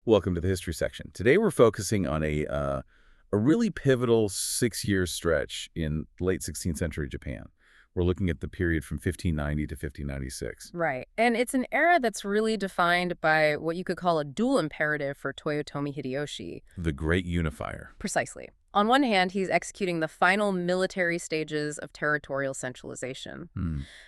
Welcome to the history section. Today we're focusing on a really pivotal 6-year stretch in late 16th century Japan. We're looking at the period from 1590 to 1596. Right. And it's an era that's really defined by what you could call a dual imperative for Toyotomi Hideyoshi. The Great Unifier. Precisely. On one hand, he's executing the final military stages of territorial centralization.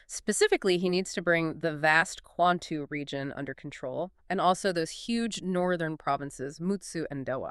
Specifically, he needs to bring the vast Kwantu region under control, and also those huge northern provinces, Mutsu and Dewa.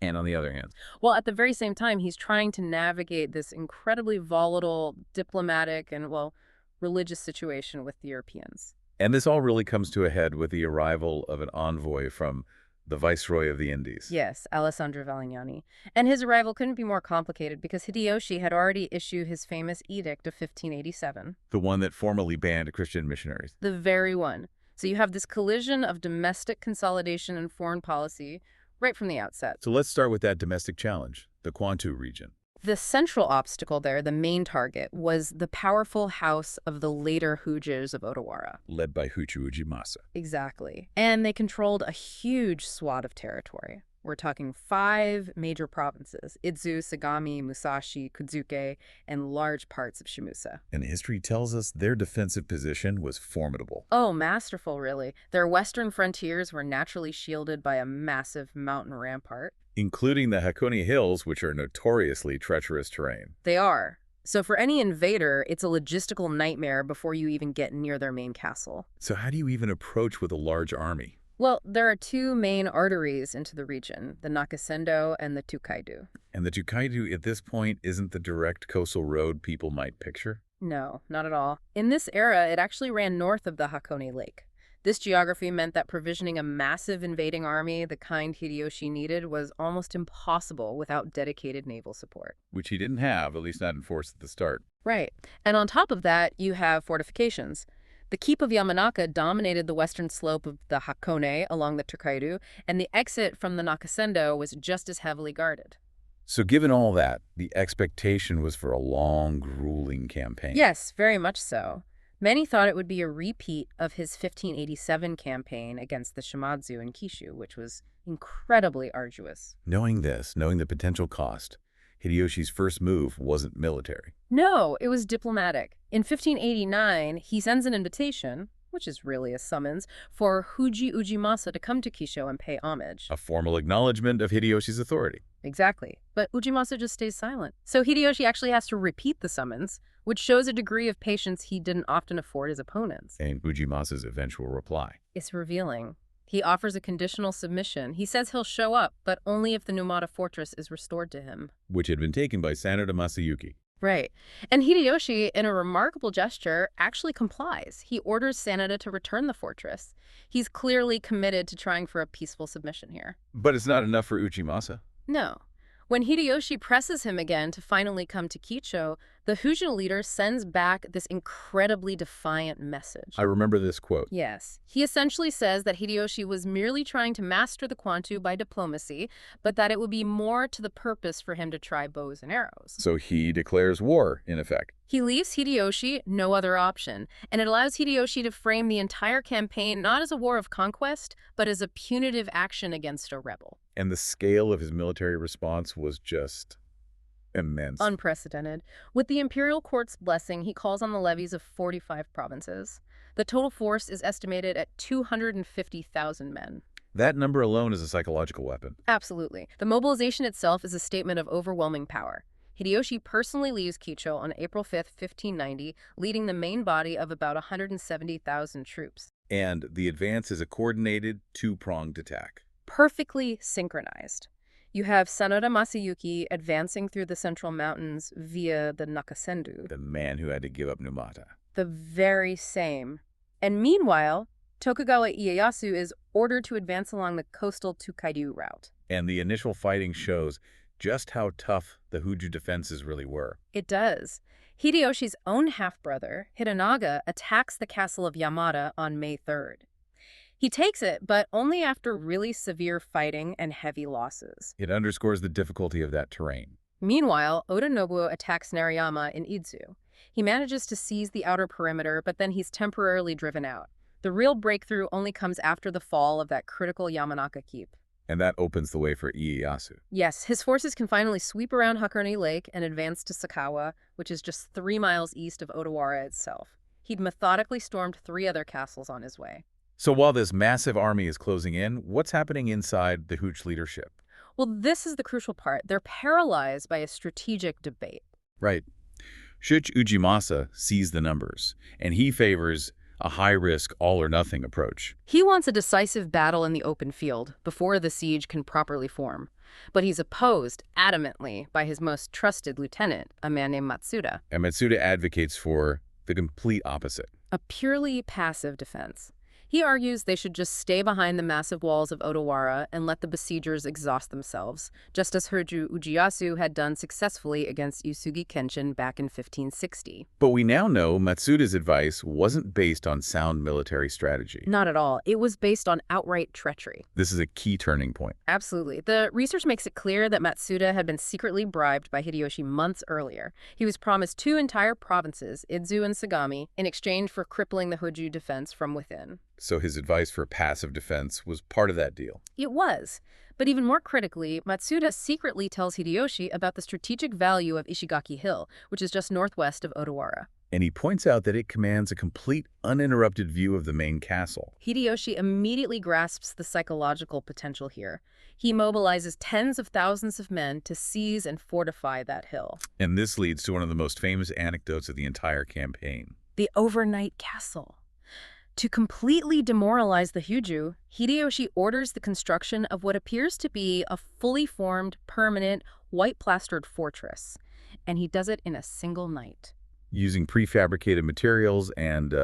And on the other hand? Well, at the very same time, he's trying to navigate this incredibly volatile diplomatic and, well, religious situation with the Europeans. And this all really comes to a head with the arrival of an envoy from the Viceroy of the Indies. Yes, Alessandro Valignani. And his arrival couldn't be more complicated because Hideyoshi had already issued his famous edict of 1587. The one that formally banned Christian missionaries. The very one. So you have this collision of domestic consolidation and foreign policy right from the outset. So let's start with that domestic challenge, the Kwantu region. The central obstacle there, the main target, was the powerful house of the later Hōjōs of Odawara. Led by Hōjō Ujimasa. Exactly. And they controlled a huge swath of territory. We're talking 5 major provinces: Idzu, Sagami, Musashi, Kudzuke, and large parts of Shimusa. And history tells us their defensive position was formidable. Oh, masterful, really. Their western frontiers were naturally shielded by a massive mountain rampart. Including the Hakone Hills, which are notoriously treacherous terrain. They are. So for any invader, it's a logistical nightmare before you even get near their main castle. So how do you even approach with a large army? Well, there are 2 main arteries into the region, the Nakasendo and the Tokaido. And the Tokaido at this point isn't the direct coastal road people might picture? No, not at all. In this era, it actually ran north of the Hakone Lake. This geography meant that provisioning a massive invading army, the kind Hideyoshi needed, was almost impossible without dedicated naval support. Which he didn't have, at least not in force at the start. Right. And on top of that, you have fortifications. The keep of Yamanaka dominated the western slope of the Hakone along the Tokaido, and the exit from the Nakasendo was just as heavily guarded. So given all that, the expectation was for a long, grueling campaign. Yes, very much so. Many thought it would be a repeat of his 1587 campaign against the Shimadzu in Kishu, which was incredibly arduous. Knowing this, knowing the potential cost, Hideyoshi's first move wasn't military. No, it was diplomatic. In 1589, he sends an invitation, which is really a summons, for Hōjō Ujimasa to come to Kisho and pay homage. A formal acknowledgement of Hideyoshi's authority. Exactly. But Ujimasa just stays silent. So Hideyoshi actually has to repeat the summons, which shows a degree of patience he didn't often afford his opponents. And Ujimasa's eventual reply. It's revealing. He offers a conditional submission. He says he'll show up, but only if the Numata fortress is restored to him. Which had been taken by Sanada Masayuki. Right. And Hideyoshi, in a remarkable gesture, actually complies. He orders Sanada to return the fortress. He's clearly committed to trying for a peaceful submission here. But it's not enough for Ujimasa. No. When Hideyoshi presses him again to finally come to Kicho, the Hōjō leader sends back this incredibly defiant message. I remember this quote. Yes. He essentially says that Hideyoshi was merely trying to master the Kwantu by diplomacy, but that it would be more to the purpose for him to try bows and arrows. So he declares war, in effect. He leaves Hideyoshi no other option, and it allows Hideyoshi to frame the entire campaign not as a war of conquest, but as a punitive action against a rebel. And the scale of his military response was just immense. Unprecedented. With the imperial court's blessing, he calls on the levies of 45 provinces. The total force is estimated at 250,000 men. That number alone is a psychological weapon. Absolutely. The mobilization itself is a statement of overwhelming power. Hideyoshi personally leaves Kicho on April 5, 1590, leading the main body of about 170,000 troops. And the advance is a coordinated, two-pronged attack. Perfectly synchronized. You have Sanada Masayuki advancing through the central mountains via the Nakasendo. The man who had to give up Numata. The very same. And meanwhile, Tokugawa Ieyasu is ordered to advance along the coastal Tokaido route. And the initial fighting shows just how tough the Hōjō defenses really were. It does. Hideyoshi's own half-brother, Hidanaga, attacks the castle of Yamada on May 3rd. He takes it, but only after really severe fighting and heavy losses. It underscores the difficulty of that terrain. Meanwhile, Oda Nobuo attacks Narayama in Idzu. He manages to seize the outer perimeter, but then he's temporarily driven out. The real breakthrough only comes after the fall of that critical Yamanaka keep. And that opens the way for Ieyasu. Yes, his forces can finally sweep around Hakurani Lake and advance to Sakawa, which is just 3 miles east of Odawara itself. He'd methodically stormed 3 other castles on his way. So while this massive army is closing in, what's happening inside the Hōjō leadership? Well, this is the crucial part. They're paralyzed by a strategic debate. Right. Shuch Ujimasa sees the numbers, and he favors a high-risk, all-or-nothing approach. He wants a decisive battle in the open field before the siege can properly form. But he's opposed adamantly by his most trusted lieutenant, a man named Matsuda. And Matsuda advocates for the complete opposite. A purely passive defense. He argues they should just stay behind the massive walls of Odawara and let the besiegers exhaust themselves, just as Hōjō Ieyasu had done successfully against Uesugi Kenshin back in 1560. But we now know Matsuda's advice wasn't based on sound military strategy. Not at all. It was based on outright treachery. This is a key turning point. Absolutely. The research makes it clear that Matsuda had been secretly bribed by Hideyoshi months earlier. He was promised 2 entire provinces, Idzu and Sagami, in exchange for crippling the Hōjō defense from within. So his advice for passive defense was part of that deal. It was. But even more critically, Matsuda secretly tells Hideyoshi about the strategic value of Ishigaki Hill, which is just northwest of Odawara. And he points out that it commands a complete, uninterrupted view of the main castle. Hideyoshi immediately grasps the psychological potential here. He mobilizes tens of thousands of men to seize and fortify that hill. And this leads to one of the most famous anecdotes of the entire campaign. The overnight castle. To completely demoralize the Hōjō, Hideyoshi orders the construction of what appears to be a fully formed, permanent, white-plastered fortress. And he does it in a single night. Using prefabricated materials and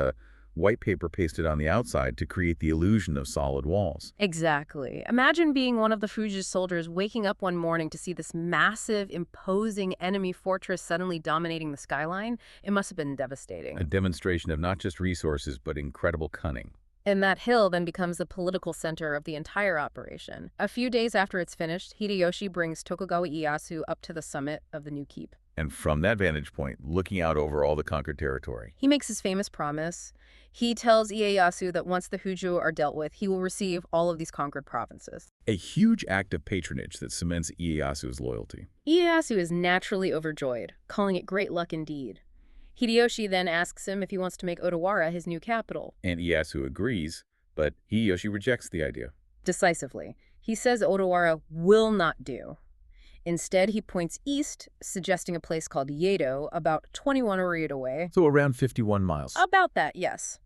white paper pasted on the outside to create the illusion of solid walls. Exactly. Imagine being one of the Hōjō's soldiers waking up one morning to see this massive, imposing enemy fortress suddenly dominating the skyline. It must have been devastating. A demonstration of not just resources, but incredible cunning. And that hill then becomes the political center of the entire operation. A few days after it's finished, Hideyoshi brings Tokugawa Ieyasu up to the summit of the new keep. And from that vantage point, looking out over all the conquered territory, He makes his famous promise. He tells Ieyasu that once the Hōjō are dealt with, he will receive all of these conquered provinces. a huge act of patronage that cements Ieyasu's loyalty. Ieyasu is naturally overjoyed, calling it great luck indeed. Hideyoshi then asks him if he wants to make Odawara his new capital. And Ieyasu agrees, but Hideyoshi rejects the idea. Decisively. He says Odawara will not do. Instead, he points east, suggesting a place called Yedo, about 21 ori away. So around 51 miles. About that, yes.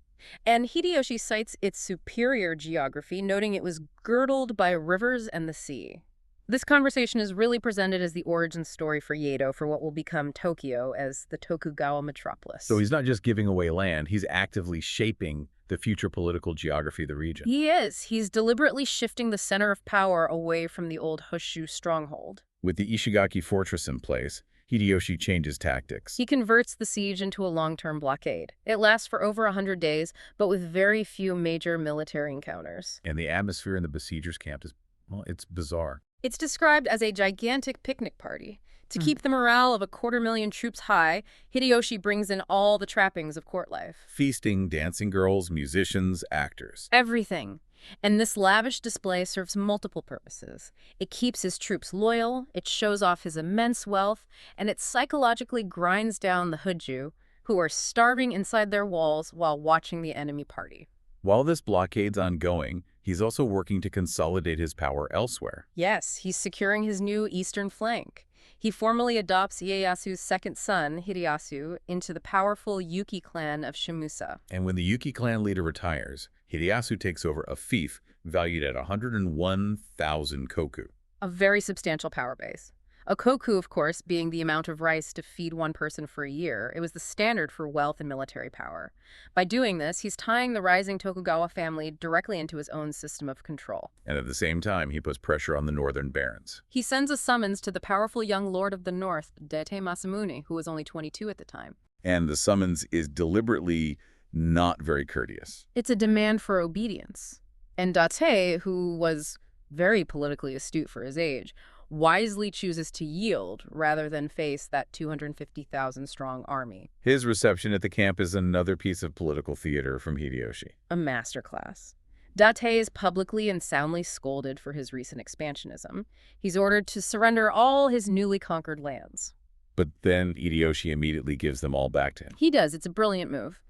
And Hideyoshi cites its superior geography, noting it was girdled by rivers and the sea. This conversation is really presented as the origin story for Yedo, for what will become Tokyo as the Tokugawa metropolis. So he's not just giving away land, he's actively shaping the future political geography of the region. He is. He's deliberately shifting the center of power away from the old Hōjō stronghold. With the Ishigaki fortress in place, Hideyoshi changes tactics. He converts the siege into a long-term blockade. It lasts for over 100 days, but with very few major military encounters. And the atmosphere in the besiegers' camp is, well, it's bizarre. It's described as a gigantic picnic party. To keep the morale of 250,000 troops high, Hideyoshi brings in all the trappings of court life. Feasting, dancing girls, musicians, actors. Everything. And this lavish display serves multiple purposes. It keeps his troops loyal, it shows off his immense wealth, and it psychologically grinds down the Hōjō, who are starving inside their walls while watching the enemy party. While this blockade's ongoing, he's also working to consolidate his power elsewhere. Yes, he's securing his new eastern flank. He formally adopts Ieyasu's second son, Hideyasu, into the powerful Yuki clan of Shimusa. And when the Yuki clan leader retires, Hideyasu takes over a fief valued at 101,000 koku. A very substantial power base. A koku, of course, being the amount of rice to feed one person for a year. It was the standard for wealth and military power. By doing this, he's tying the rising Tokugawa family directly into his own system of control. And at the same time, he puts pressure on the northern barons. He sends a summons to the powerful young lord of the north, Date Masamune, who was only 22 at the time. And the summons is deliberately not very courteous. It's a demand for obedience. And Date, who was very politically astute for his age, wisely chooses to yield rather than face that 250,000-strong army. His reception at the camp is another piece of political theater from Hideyoshi. A masterclass. Date is publicly and soundly scolded for his recent expansionism. He's ordered to surrender all his newly conquered lands. But then Hideyoshi immediately gives them all back to him. He does. It's a brilliant move.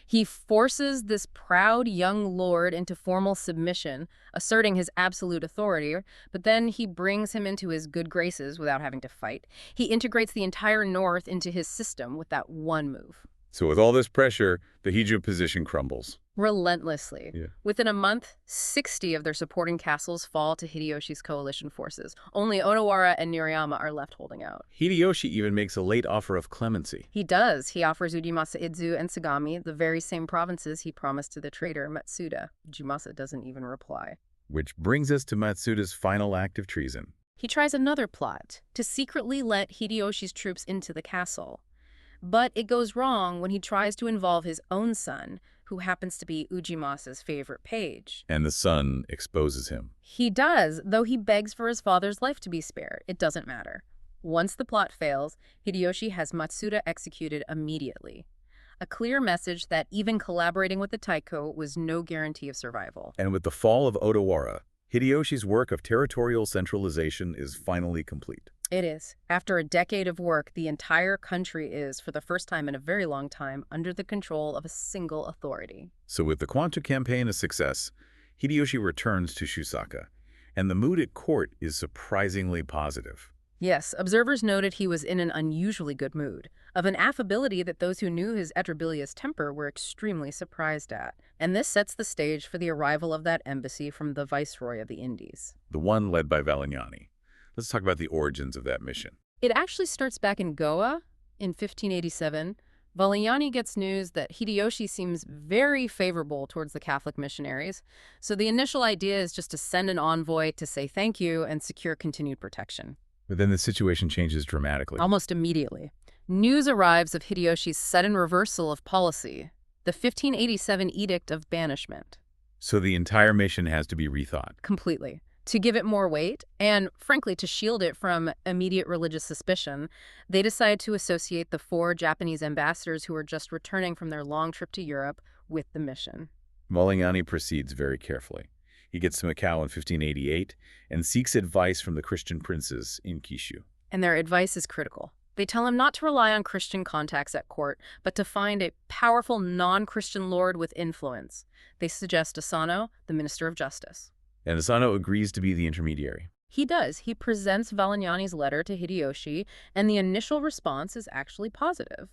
He forces this proud young lord into formal submission, asserting his absolute authority, but then he brings him into his good graces without having to fight. He integrates the entire north into his system with that one move. So with all this pressure, the Hōjō position crumbles. Relentlessly. Yeah. Within a month, 60 of their supporting castles fall to Hideyoshi's coalition forces. Only Odawara and Niriyama are left holding out. Hideyoshi even makes a late offer of clemency. He does. He offers Ujimasa Idzu and Sagami the very same provinces he promised to the traitor Matsuda. Ujimasa doesn't even reply. Which brings us to Matsuda's final act of treason. He tries another plot, to secretly let Hideyoshi's troops into the castle. But it goes wrong when he tries to involve his own son, who happens to be Ujimasa's favorite page. And the son exposes him. He does, though he begs for his father's life to be spared. It doesn't matter. Once the plot fails, Hideyoshi has Matsuda executed immediately. A clear message that even collaborating with the Taiko was no guarantee of survival. And with the fall of Odawara, Hideyoshi's work of territorial centralization is finally complete. It is. After a decade of work, the entire country is, for the first time in a very long time, under the control of a single authority. So with the Kwanto campaign a success, Hideyoshi returns to Shusaka, and the mood at court is surprisingly positive. Yes, observers noted he was in an unusually good mood, of an affability that those who knew his atrabilious temper were extremely surprised at. And this sets the stage for the arrival of that embassy from the Viceroy of the Indies. The one led by Valignani. Let's talk about the origins of that mission. It actually starts back in Goa in 1587. Valignani gets news that Hideyoshi seems very favorable towards the Catholic missionaries, so the initial idea is just to send an envoy to say thank you and secure continued protection. But then the situation changes dramatically. Almost immediately. News arrives of Hideyoshi's sudden reversal of policy, the 1587 Edict of Banishment. So the entire mission has to be rethought. Completely. To give it more weight, and frankly to shield it from immediate religious suspicion, they decide to associate the 4 Japanese ambassadors who are just returning from their long trip to Europe with the mission. Valignani proceeds very carefully. He gets to Macau in 1588 and seeks advice from the Christian princes in Kishu. And their advice is critical. They tell him not to rely on Christian contacts at court, but to find a powerful non-Christian lord with influence. They suggest Asano, the Minister of Justice. And Asano agrees to be the intermediary. He does. He presents Valignani's letter to Hideyoshi, and the initial response is actually positive.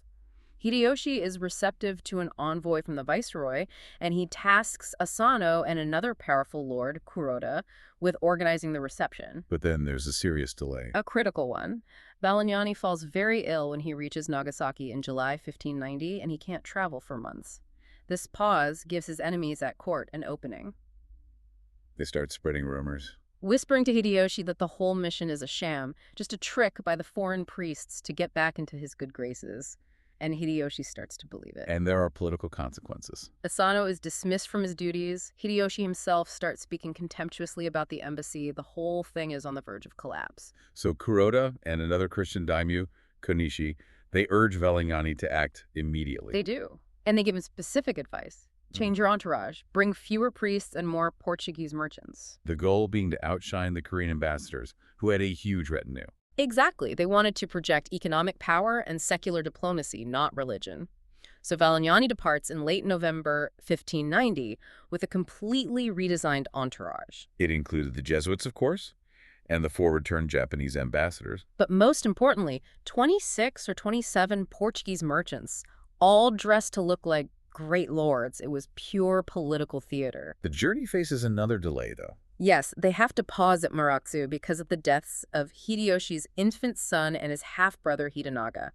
Hideyoshi is receptive to an envoy from the viceroy, and he tasks Asano and another powerful lord, Kuroda, with organizing the reception. But then there's a serious delay. A critical one. Valignani falls very ill when he reaches Nagasaki in July 1590, and he can't travel for months. This pause gives his enemies at court an opening. They start spreading rumors, whispering to Hideyoshi that the whole mission is a sham, just a trick by the foreign priests to get back into his good graces. And Hideyoshi starts to believe it. And there are political consequences. Asano is dismissed from his duties. Hideyoshi himself starts speaking contemptuously about the embassy. The whole thing is on the verge of collapse. So Kuroda and another Christian daimyō, Konishi, they urge Valignani to act immediately. They do. And they give him specific advice. Change your entourage. Bring fewer priests and more Portuguese merchants. The goal being to outshine the Korean ambassadors, who had a huge retinue. Exactly. They wanted to project economic power and secular diplomacy, not religion. So Valignani departs in late November 1590 with a completely redesigned entourage. It included the Jesuits, of course, and the 4 returned Japanese ambassadors. But most importantly, 26 or 27 Portuguese merchants, all dressed to look like great lords. It was pure political theater. The journey faces another delay, though. Yes, they have to pause at Maratsu because of the deaths of Hideyoshi's infant son and his half-brother Hidanaga.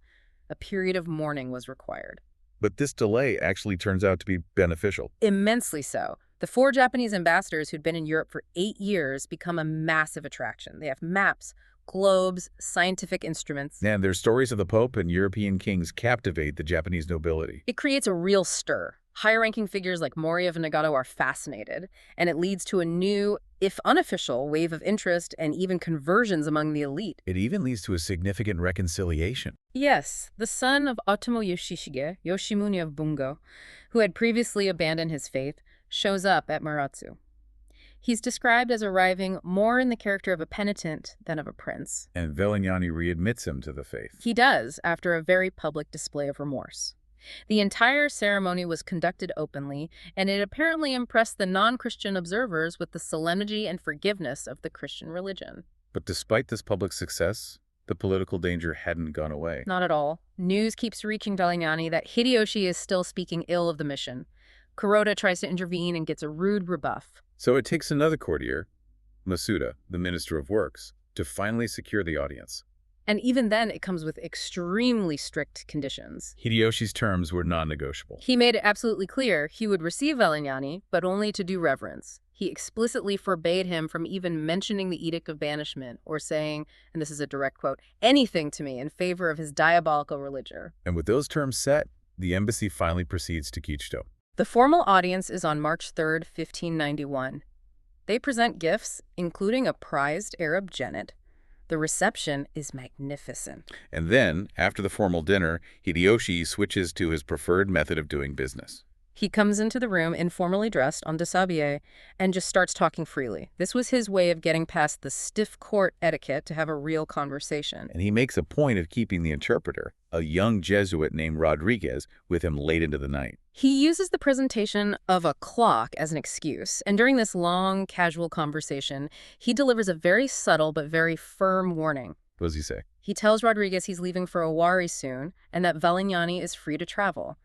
A period of mourning was required. But this delay actually turns out to be beneficial. Immensely so. The 4 Japanese ambassadors who'd been in Europe for 8 years become a massive attraction. They have maps, globes, scientific instruments. And their stories of the Pope and European kings captivate the Japanese nobility. It creates a real stir. High-ranking figures like Mori of Nagato are fascinated, and it leads to a new, if unofficial, wave of interest and even conversions among the elite. It even leads to a significant reconciliation. Yes, the son of Otomo Yoshishige, Yoshimune of Bungo, who had previously abandoned his faith, shows up at Maratsu. He's described as arriving more in the character of a penitent than of a prince. And Valignani readmits him to the faith. He does, after a very public display of remorse. The entire ceremony was conducted openly, and it apparently impressed the non-Christian observers with the solemnity and forgiveness of the Christian religion. But despite this public success, the political danger hadn't gone away. Not at all. News keeps reaching Valignani that Hideyoshi is still speaking ill of the mission. Kuroda tries to intervene and gets a rude rebuff. So it takes another courtier, Masuda, the Minister of Works, to finally secure the audience. And even then, it comes with extremely strict conditions. Hideyoshi's terms were non-negotiable. He made it absolutely clear he would receive Valignani, but only to do reverence. He explicitly forbade him from even mentioning the Edict of Banishment or saying, and this is a direct quote, anything to me in favor of his diabolical religion. And with those terms set, the embassy finally proceeds to Kyoto. The formal audience is on March 3rd, 1591. They present gifts, including a prized Arab jennet. The reception is magnificent. And then, after the formal dinner, Hideyoshi switches to his preferred method of doing business. He comes into the room informally dressed en déshabillé and just starts talking freely. This was his way of getting past the stiff court etiquette to have a real conversation. And he makes a point of keeping the interpreter, a young Jesuit named Rodriguez, with him late into the night. He uses the presentation of a clock as an excuse, and during this long, casual conversation, he delivers a very subtle but very firm warning. What does he say? He tells Rodriguez he's leaving for Owari soon and that Valignani is free to travel.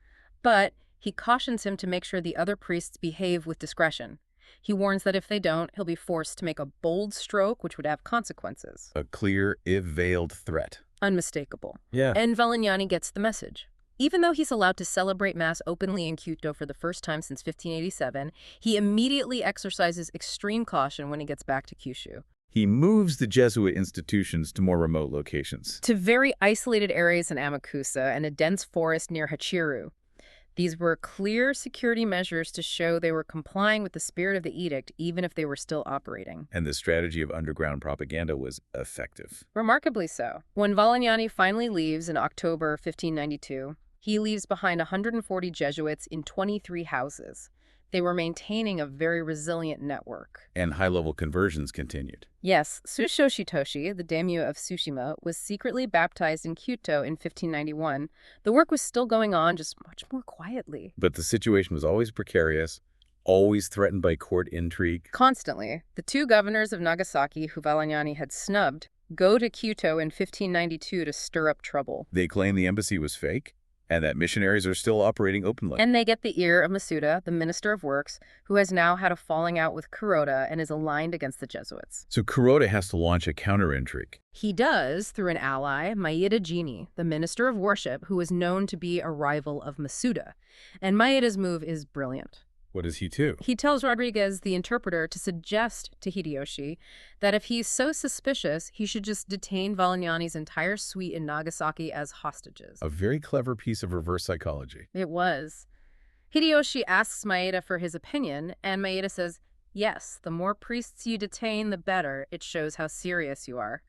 But he cautions him to make sure the other priests behave with discretion. He warns that if they don't, he'll be forced to make a bold stroke which would have consequences. A clear, if veiled threat. Unmistakable. Yeah. And Valignani gets the message. Even though he's allowed to celebrate Mass openly in Kyoto for the first time since 1587, he immediately exercises extreme caution when he gets back to Kyushu. He moves the Jesuit institutions to more remote locations. To very isolated areas in Amakusa and a dense forest near Hachiru. These were clear security measures to show they were complying with the spirit of the edict, even if they were still operating. And the strategy of underground propaganda was effective. Remarkably so. When Valignani finally leaves in October 1592, he leaves behind 140 Jesuits in 23 houses. They were maintaining a very resilient network. And high-level conversions continued. Yes, Tsushitoshi, the daimyō of Tsushima, was secretly baptized in Kyoto in 1591. The work was still going on, just much more quietly. But the situation was always precarious, always threatened by court intrigue. Constantly. The two governors of Nagasaki, who Valignani had snubbed, go to Kyoto in 1592 to stir up trouble. They claim the embassy was fake, and that missionaries are still operating openly. And they get the ear of Masuda, the Minister of Works, who has now had a falling out with Kuroda and is aligned against the Jesuits. So Kuroda has to launch a counter-intrigue. He does through an ally, Maeda Jini, the Minister of Worship, who is known to be a rival of Masuda. And Maeda's move is brilliant. What does he do? He tells Rodriguez, the interpreter, to suggest to Hideyoshi that if he's so suspicious, he should just detain Valignani's entire suite in Nagasaki as hostages. A very clever piece of reverse psychology. It was. Hideyoshi asks Maeda for his opinion, and Maeda says, yes, the more priests you detain, the better. It shows how serious you are.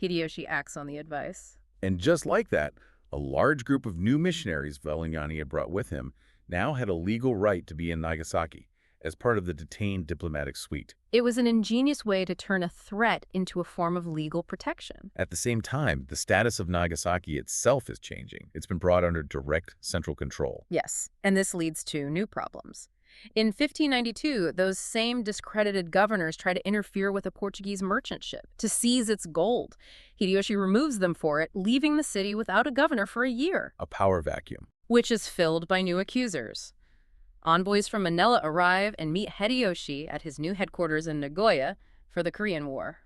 Hideyoshi acts on the advice. And just like that, a large group of new missionaries Valignani had brought with him now had a legal right to be in Nagasaki as part of the detained diplomatic suite. It was an ingenious way to turn a threat into a form of legal protection. At the same time, the status of Nagasaki itself is changing. It's been brought under direct central control. Yes, and this leads to new problems. In 1592, those same discredited governors try to interfere with a Portuguese merchant ship to seize its gold. Hideyoshi removes them for it, leaving the city without a governor for a year. A power vacuum. Which is filled by new accusers. Envoys from Manila arrive and meet Hideyoshi at his new headquarters in Nagoya for the Korean War.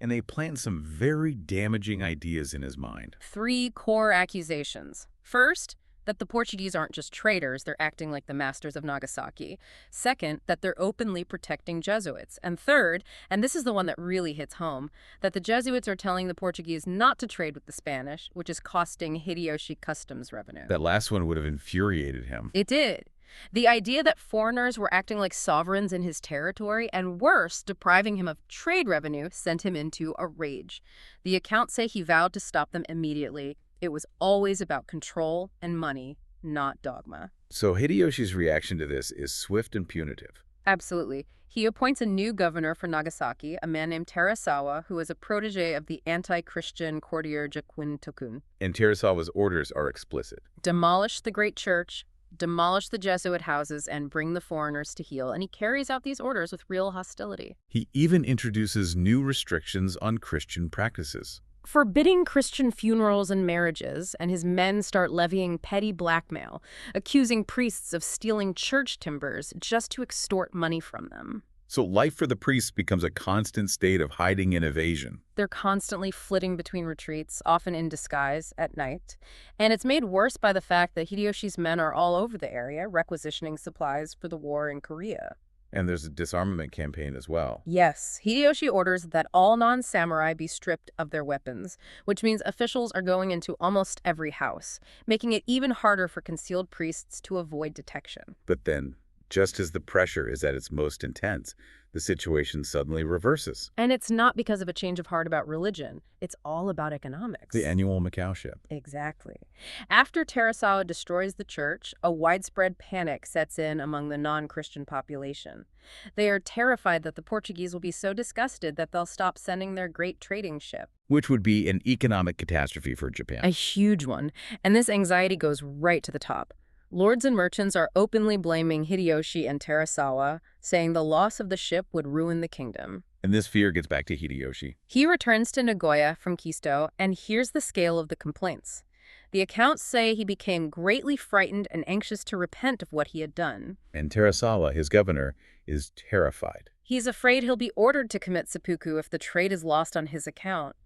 And they plant some very damaging ideas in his mind. 3 core accusations. First, that the Portuguese aren't just traitors, they're acting like the masters of Nagasaki. Second, that they're openly protecting Jesuits. And third, and this is the one that really hits home, that the Jesuits are telling the Portuguese not to trade with the Spanish, which is costing Hideyoshi customs revenue. That last one would have infuriated him. It did. The idea that foreigners were acting like sovereigns in his territory, and worse, depriving him of trade revenue, sent him into a rage. The accounts say he vowed to stop them immediately. It was always about control and money, not dogma. So Hideyoshi's reaction to this is swift and punitive. Absolutely. He appoints a new governor for Nagasaki, a man named Terasawa, who is a protege of the anti-Christian courtier Joaquin Tokun. And Terasawa's orders are explicit. Demolish the great church, demolish the Jesuit houses, and bring the foreigners to heel. And he carries out these orders with real hostility. He even introduces new restrictions on Christian practices. Forbidding Christian funerals and marriages, and his men start levying petty blackmail, accusing priests of stealing church timbers just to extort money from them. So life for the priests becomes a constant state of hiding and evasion. They're constantly flitting between retreats, often in disguise, at night. And it's made worse by the fact that Hideyoshi's men are all over the area, requisitioning supplies for the war in Korea. And there's a disarmament campaign as well. Yes, Hideyoshi orders that all non-samurai be stripped of their weapons, which means officials are going into almost every house, making it even harder for concealed priests to avoid detection. But then, just as the pressure is at its most intense, the situation suddenly reverses. And it's not because of a change of heart about religion. It's all about economics. The annual Macau ship. Exactly. After Terasawa destroys the church, a widespread panic sets in among the non-Christian population. They are terrified that the Portuguese will be so disgusted that they'll stop sending their great trading ship. Which would be an economic catastrophe for Japan. A huge one. And this anxiety goes right to the top. Lords and merchants are openly blaming Hideyoshi and Terasawa, saying the loss of the ship would ruin the kingdom. And this fear gets back to Hideyoshi. He returns to Nagoya from Kisto, and here's the scale of the complaints. The accounts say he became greatly frightened and anxious to repent of what he had done. And Terasawa, his governor, is terrified. He's afraid he'll be ordered to commit seppuku if the trade is lost on his account.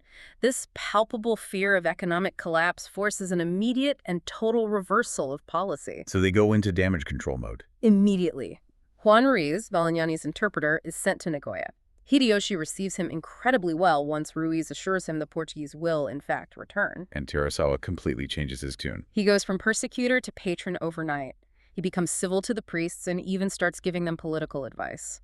This palpable fear of economic collapse forces an immediate and total reversal of policy. So they go into damage control mode. Immediately. Juan Ruiz, Valignani's interpreter, is sent to Nagoya. Hideyoshi receives him incredibly well once Ruiz assures him the Portuguese will, in fact, return. And Terasawa completely changes his tune. He goes from persecutor to patron overnight. He becomes civil to the priests and even starts giving them political advice.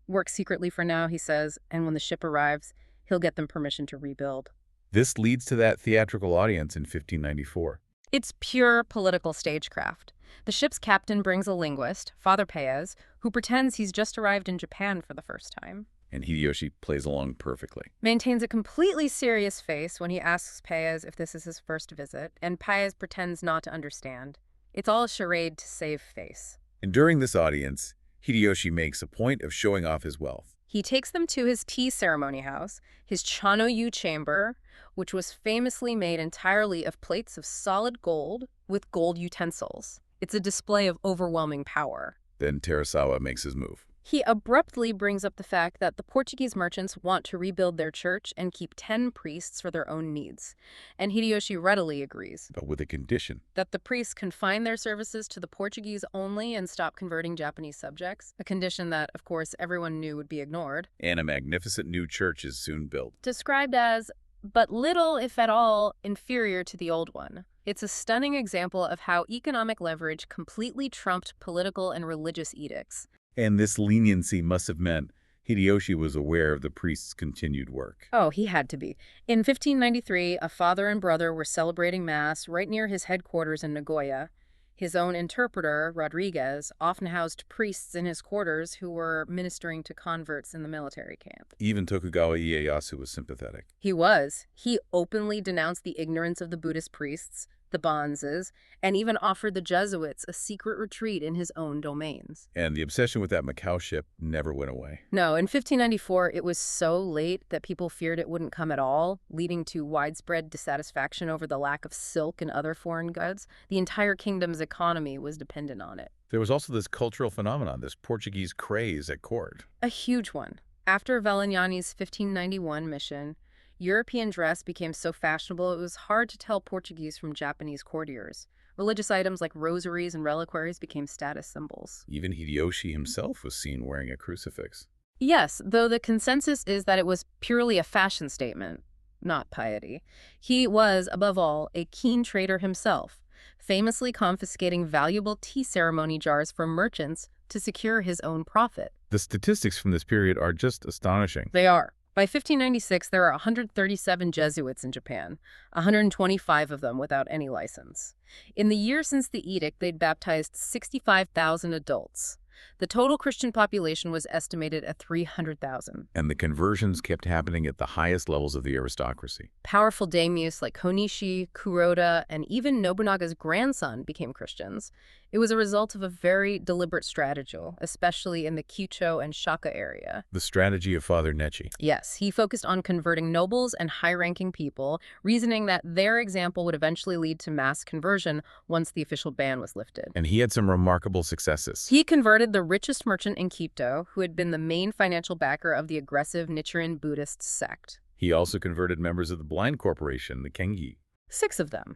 Work secretly for now, he says, and when the ship arrives, he'll get them permission to rebuild. This leads to that theatrical audience in 1594. It's pure political stagecraft. The ship's captain brings a linguist, Father Paez, who pretends he's just arrived in Japan for the first time. And Hideyoshi plays along perfectly. Maintains a completely serious face when he asks Paez if this is his first visit, and Paez pretends not to understand. It's all a charade to save face. And during this audience, Hideyoshi makes a point of showing off his wealth. He takes them to his tea ceremony house, his Chano-yu chamber, which was famously made entirely of plates of solid gold with gold utensils. It's a display of overwhelming power. Then Terasawa makes his move. He abruptly brings up the fact that the Portuguese merchants want to rebuild their church and keep 10 priests for their own needs. And Hideyoshi readily agrees. But with a condition. That the priests confine their services to the Portuguese only and stop converting Japanese subjects. A condition that, of course, everyone knew would be ignored. And a magnificent new church is soon built. Described as, but little, if at all, inferior to the old one. It's a stunning example of how economic leverage completely trumped political and religious edicts. And this leniency must have meant Hideyoshi was aware of the priest's continued work. Oh, he had to be. In 1593, a father and brother were celebrating Mass right near his headquarters in Nagoya. His own interpreter, Rodriguez, often housed priests in his quarters who were ministering to converts in the military camp. Even Tokugawa Ieyasu was sympathetic. He was. He openly denounced the ignorance of the Buddhist priests, the bonzes, and even offered the Jesuits a secret retreat in his own domains. And the obsession with that Macau ship never went away. No, in 1594, it was so late that people feared it wouldn't come at all, leading to widespread dissatisfaction over the lack of silk and other foreign goods. The entire kingdom's economy was dependent on it. There was also this cultural phenomenon, this Portuguese craze at court. A huge one. After Valignani's 1591 mission, European dress became so fashionable it was hard to tell Portuguese from Japanese courtiers. Religious items like rosaries and reliquaries became status symbols. Even Hideyoshi himself was seen wearing a crucifix. Yes, though the consensus is that it was purely a fashion statement, not piety. He was, above all, a keen trader himself, famously confiscating valuable tea ceremony jars from merchants to secure his own profit. The statistics from this period are just astonishing. They are. By 1596, there are 137 Jesuits in Japan, 125 of them without any license. In the year since the edict, they'd baptized 65,000 adults. The total Christian population was estimated at 300,000. And the conversions kept happening at the highest levels of the aristocracy. Powerful daimyōs like Konishi, Kuroda, and even Nobunaga's grandson became Christians. It was a result of a very deliberate strategy, especially in the Kyūchō and Shaka area. The strategy of Father Nechi. Yes, he focused on converting nobles and high-ranking people, reasoning that their example would eventually lead to mass conversion once the official ban was lifted. And he had some remarkable successes. He converted the richest merchant in Quito, who had been the main financial backer of the aggressive Nichiren Buddhist sect. He also converted members of the blind corporation, the Kengi. 6 of them.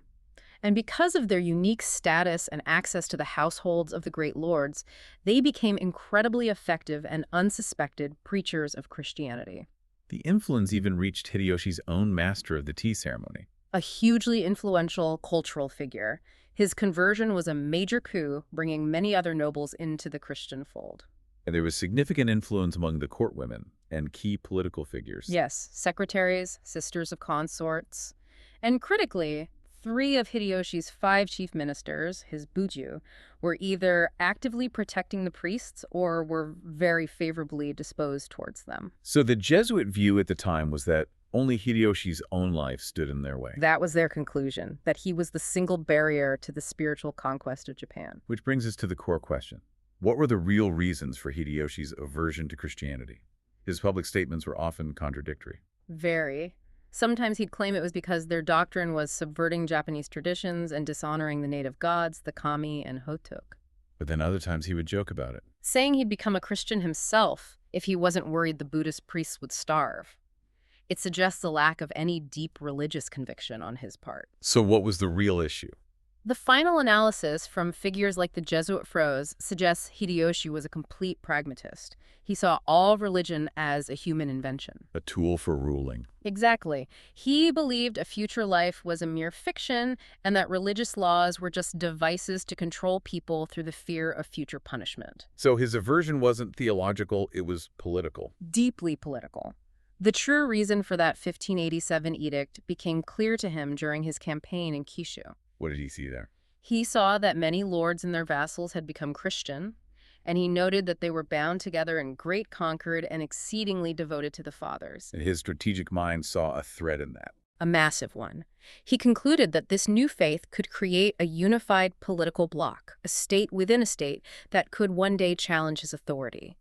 And because of their unique status and access to the households of the great lords, they became incredibly effective and unsuspected preachers of Christianity. The influence even reached Hideyoshi's own master of the tea ceremony. A hugely influential cultural figure, his conversion was a major coup, bringing many other nobles into the Christian fold. And there was significant influence among the court women and key political figures. Yes, secretaries, sisters of consorts. And critically, 3 of Hideyoshi's 5 chief ministers, his buju, were either actively protecting the priests or were very favorably disposed towards them. So the Jesuit view at the time was that only Hideyoshi's own life stood in their way. That was their conclusion, that he was the single barrier to the spiritual conquest of Japan. Which brings us to the core question. What were the real reasons for Hideyoshi's aversion to Christianity? His public statements were often contradictory. Very. Sometimes he'd claim it was because their doctrine was subverting Japanese traditions and dishonoring the native gods, the kami and hotok. But then other times he would joke about it. Saying he'd become a Christian himself if he wasn't worried the Buddhist priests would starve. It suggests a lack of any deep religious conviction on his part. So what was the real issue? The final analysis from figures like the Jesuit Fros suggests Hideyoshi was a complete pragmatist. He saw all religion as a human invention. A tool for ruling. Exactly. He believed a future life was a mere fiction and that religious laws were just devices to control people through the fear of future punishment. So his aversion wasn't theological, it was political. Deeply political. The true reason for that 1587 edict became clear to him during his campaign in Kyūshū. What did he see there? He saw that many lords and their vassals had become Christian, and he noted that they were bound together in great concord and exceedingly devoted to the fathers. And his strategic mind saw a threat in that. A massive one. He concluded that this new faith could create a unified political bloc, a state within a state that could one day challenge his authority.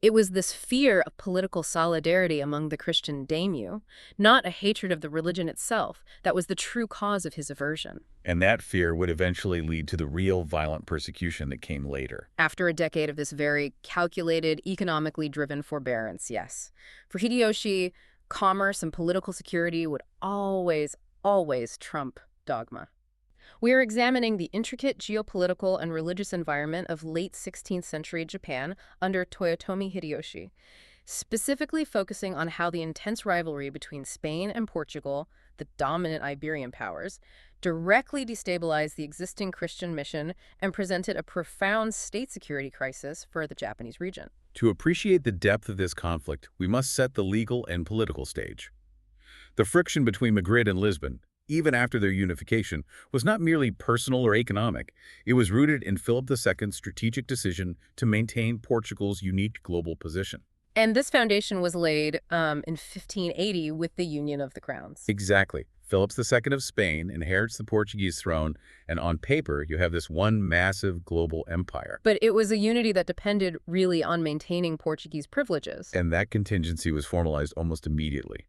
It was this fear of political solidarity among the Christian daimyō, not a hatred of the religion itself, that was the true cause of his aversion. And that fear would eventually lead to the real violent persecution that came later. After a decade of this very calculated, economically driven forbearance, yes. For Hideyoshi, commerce and political security would always trump dogma. We are examining the intricate geopolitical and religious environment of late 16th century Japan under Toyotomi Hideyoshi, specifically focusing on how the intense rivalry between Spain and Portugal, the dominant Iberian powers, directly destabilized the existing Christian mission and presented a profound state security crisis for the Japanese region. To appreciate the depth of this conflict, we must set the legal and political stage. The friction between Madrid and Lisbon, even after their unification, was not merely personal or economic. It was rooted in Philip II's strategic decision to maintain Portugal's unique global position. And this foundation was laid in 1580 with the Union of the Crowns. Exactly. Philip II of Spain inherits the Portuguese throne, and on paper, you have this one massive global empire. But it was a unity that depended really on maintaining Portuguese privileges. And that contingency was formalized almost immediately.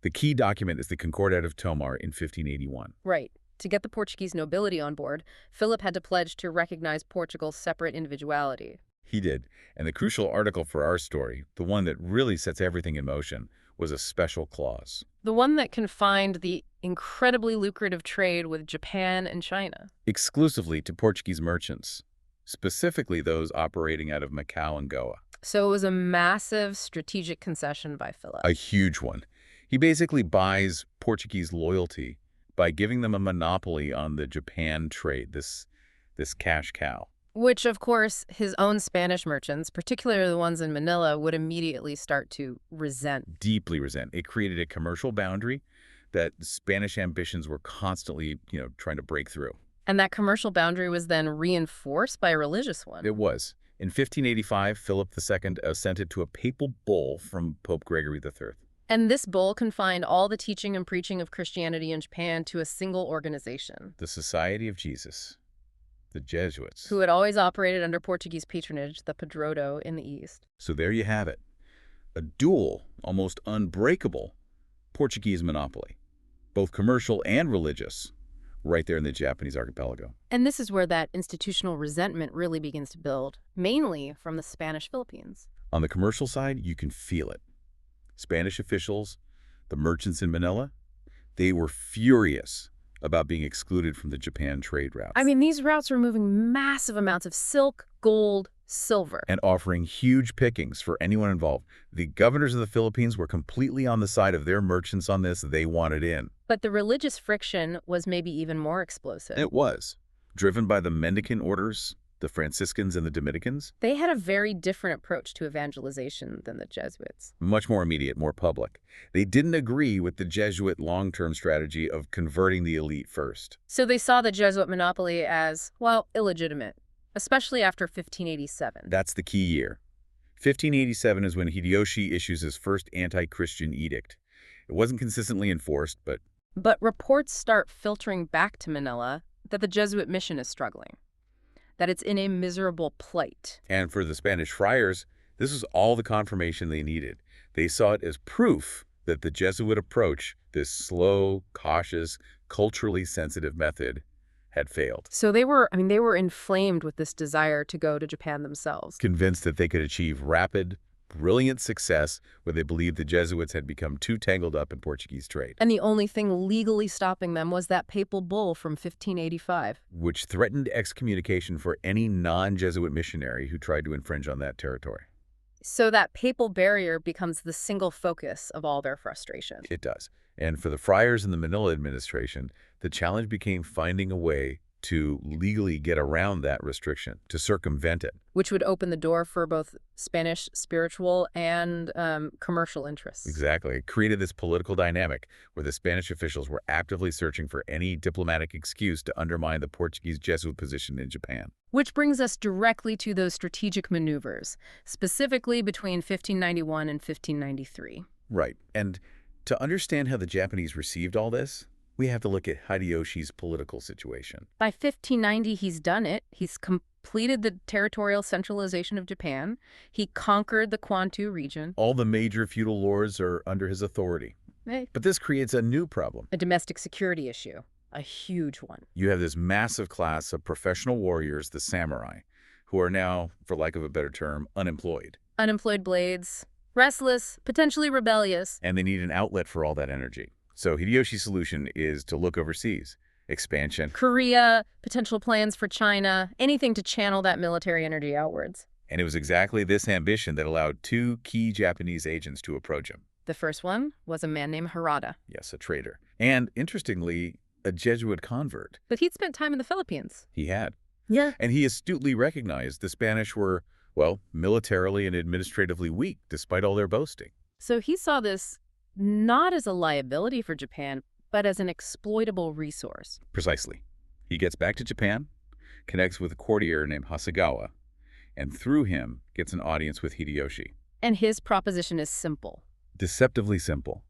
The key document is the Concordat of Tomar in 1581. Right. To get the Portuguese nobility on board, Philip had to pledge to recognize Portugal's separate individuality. He did. And the crucial article for our story, the one that really sets everything in motion, was a special clause. The one that confined the incredibly lucrative trade with Japan and China. Exclusively to Portuguese merchants, specifically those operating out of Macau and Goa. So it was a massive strategic concession by Philip. A huge one. He basically buys Portuguese loyalty by giving them a monopoly on the Japan trade, this cash cow. Which, of course, his own Spanish merchants, particularly the ones in Manila, would immediately start to resent. Deeply resent. It created a commercial boundary that Spanish ambitions were constantly, trying to break through. And that commercial boundary was then reinforced by a religious one. It was. In 1585, Philip II assented to a papal bull from Pope Gregory III. And this bull confined all the teaching and preaching of Christianity in Japan to a single organization, The Society of Jesus, the Jesuits. who had always operated under Portuguese patronage, the Padroado in the east. So there you have it. A dual, almost unbreakable Portuguese monopoly, both commercial and religious, right there in the Japanese archipelago. And this is where that institutional resentment really begins to build, mainly from the Spanish Philippines. On the commercial side, you can feel it. Spanish officials, the merchants in Manila, they were furious about being excluded from the Japan trade routes. I mean, these routes were moving massive amounts of silk, gold, silver. And offering huge pickings for anyone involved. The governors of the Philippines were completely on the side of their merchants on this. They wanted in. But the religious friction was maybe even more explosive. It was. Driven by the mendicant orders, the Franciscans and the Dominicans. They had a very different approach to evangelization than the Jesuits. Much more immediate, more public. They didn't agree with the Jesuit long-term strategy of converting the elite first. So they saw the Jesuit monopoly as, well, illegitimate, especially after 1587. That's the key year. 1587 is when Hideyoshi issues his first anti-Christian edict. It wasn't consistently enforced, but reports start filtering back to Manila that the Jesuit mission is struggling, that it's in a miserable plight. And for the Spanish friars, this was all the confirmation they needed. They saw it as proof that the Jesuit approach, this slow, cautious, culturally sensitive method, had failed. So they were inflamed with this desire to go to Japan themselves. Convinced that they could achieve rapid, brilliant success where they believed the Jesuits had become too tangled up in Portuguese trade. And the only thing legally stopping them was that papal bull from 1585. Which threatened excommunication for any non-Jesuit missionary who tried to infringe on that territory. So that papal barrier becomes the single focus of all their frustration. It does. And for the friars in the Manila administration, the challenge became finding a way to legally get around that restriction, to circumvent it. Which would open the door for both Spanish spiritual and commercial interests. Exactly. It created this political dynamic where the Spanish officials were actively searching for any diplomatic excuse to undermine the Portuguese Jesuit position in Japan. Which brings us directly to those strategic maneuvers, specifically between 1591 and 1593. Right. And to understand how the Japanese received all this, we have to look at Hideyoshi's political situation. By 1590, he's done it. He's completed the territorial centralization of Japan. He conquered the Kwantu region. All the major feudal lords are under his authority. But this creates a new problem. A domestic security issue. A huge one. You have this massive class of professional warriors, the samurai, who are now, for lack of a better term, unemployed. Unemployed blades, restless, potentially rebellious. And they need an outlet for all that energy. So Hideyoshi's solution is to look overseas. Expansion. Korea, potential plans for China, anything to channel that military energy outwards. And it was exactly this ambition that allowed two key Japanese agents to approach him. The first one was a man named Harada. Yes, a traitor. And, interestingly, a Jesuit convert. But he'd spent time in the Philippines. He had. Yeah. And he astutely recognized the Spanish were, well, militarily and administratively weak, despite all their boasting. So he saw this not as a liability for Japan, but as an exploitable resource. Precisely. He gets back to Japan, connects with a courtier named Hasegawa, and through him gets an audience with Hideyoshi. And his proposition is simple. Deceptively simple.